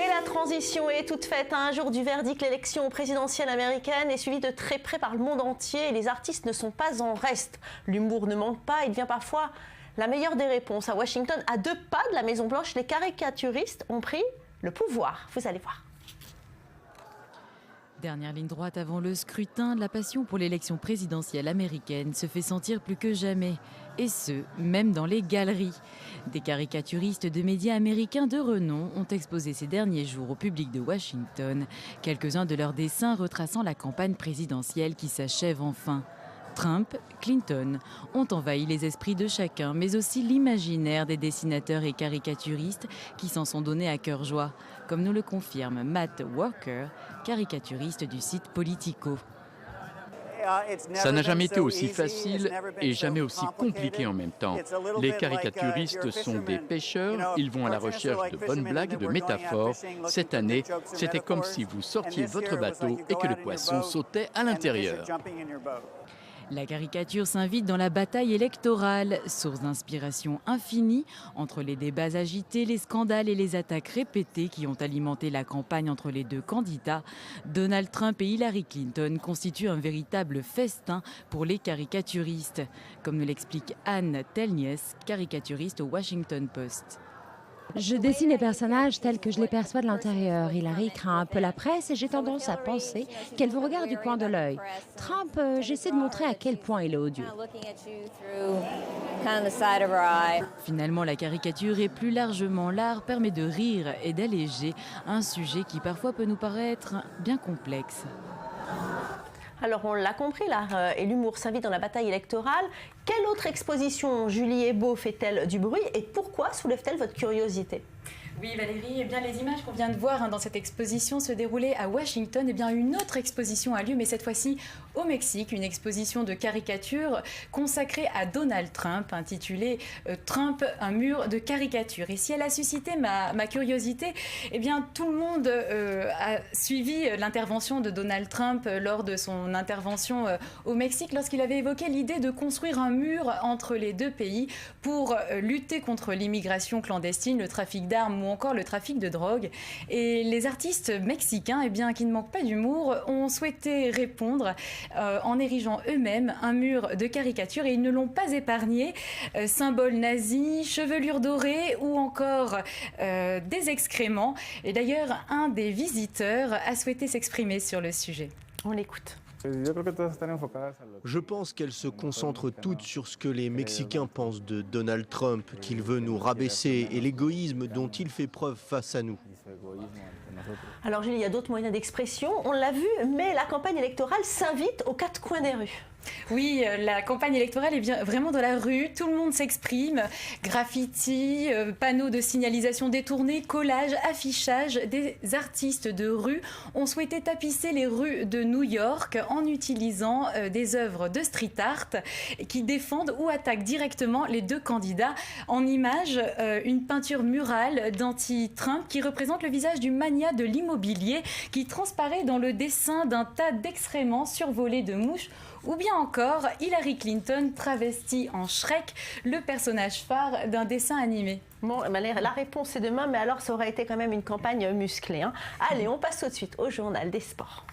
Et la transition est toute faite. À un jour du verdict, l'élection présidentielle américaine est suivie de très près par le monde entier et les artistes ne sont pas en reste. L'humour ne manque pas, il devient parfois la meilleure des réponses. À Washington, à 2 pas de la Maison-Blanche, les caricaturistes ont pris le pouvoir. Vous allez voir. Dernière ligne droite avant le scrutin, la passion pour l'élection présidentielle américaine se fait sentir plus que jamais. Et ce, même dans les galeries. Des caricaturistes de médias américains de renom ont exposé ces derniers jours au public de Washington quelques-uns de leurs dessins retraçant la campagne présidentielle qui s'achève enfin. Trump, Clinton ont envahi les esprits de chacun, mais aussi l'imaginaire des dessinateurs et caricaturistes qui s'en sont donnés à cœur joie, comme nous le confirme Matt Walker, caricaturiste du site Politico. Ça n'a jamais été aussi facile et jamais aussi compliqué en même temps. Les caricaturistes sont des pêcheurs, ils vont à la recherche de bonnes blagues, de métaphores. Cette année, c'était comme si vous sortiez de votre bateau et que le poisson sautait à l'intérieur. La caricature s'invite dans la bataille électorale, source d'inspiration infinie entre les débats agités, les scandales et les attaques répétées qui ont alimenté la campagne entre les deux candidats. Donald Trump et Hillary Clinton constituent un véritable festin pour les caricaturistes, comme nous l'explique Anne Telnies, caricaturiste au Washington Post. Je dessine les personnages tels que je les perçois de l'intérieur. Hillary craint un peu la presse et j'ai tendance à penser qu'elle vous regarde du coin de l'œil. Trump, j'essaie de montrer à quel point il est odieux. Finalement, la caricature et plus largement l'art permet de rire et d'alléger un sujet qui parfois peut nous paraître bien complexe. Alors on l'a compris, l'art et l'humour s'invitent dans la bataille électorale. Quelle autre exposition Julie Ebeau fait-elle du bruit et pourquoi soulève-t-elle votre curiosité ? Oui Valérie, eh bien, les images qu'on vient de voir dans cette exposition se déroulaient à Washington. Eh bien, une autre exposition a lieu, mais cette fois-ci au Mexique, une exposition de caricatures consacrée à Donald Trump, intitulée Trump, un mur de caricatures. Et si elle a suscité ma curiosité, eh bien, tout le monde a suivi l'intervention de Donald Trump lors de son intervention au Mexique, lorsqu'il avait évoqué l'idée de construire un mur entre les deux pays pour lutter contre l'immigration clandestine, le trafic d'armes ou encore le trafic de drogue. Et les artistes mexicains, eh bien, qui ne manquent pas d'humour, ont souhaité répondre en érigeant eux-mêmes un mur de caricatures et ils ne l'ont pas épargné. Symboles nazis, chevelure dorée ou encore des excréments. Et d'ailleurs, un des visiteurs a souhaité s'exprimer sur le sujet. On l'écoute. Je pense qu'elles se concentrent toutes sur ce que les Mexicains pensent de Donald Trump, qu'il veut nous rabaisser et l'égoïsme dont il fait preuve face à nous. Alors Julie, il y a d'autres moyens d'expression, on l'a vu, mais la campagne électorale s'invite aux 4 coins des rues. Oui, la campagne électorale est bien vraiment dans la rue, tout le monde s'exprime, graffiti, panneaux de signalisation détournés, collages, affichages. Des artistes de rue ont souhaité tapisser les rues de New York en utilisant des œuvres de street art qui défendent ou attaquent directement les deux candidats. En image, une peinture murale d'anti-Trump qui représente le visage du magnat de l'immobilier qui transparaît dans le dessin d'un tas d'excréments survolés de mouches, ou bien encore Hillary Clinton travestie en Shrek, le personnage phare d'un dessin animé. Bon, la réponse est demain, mais alors ça aurait été quand même une campagne musclée, hein. Allez, on passe tout de suite au journal des sports.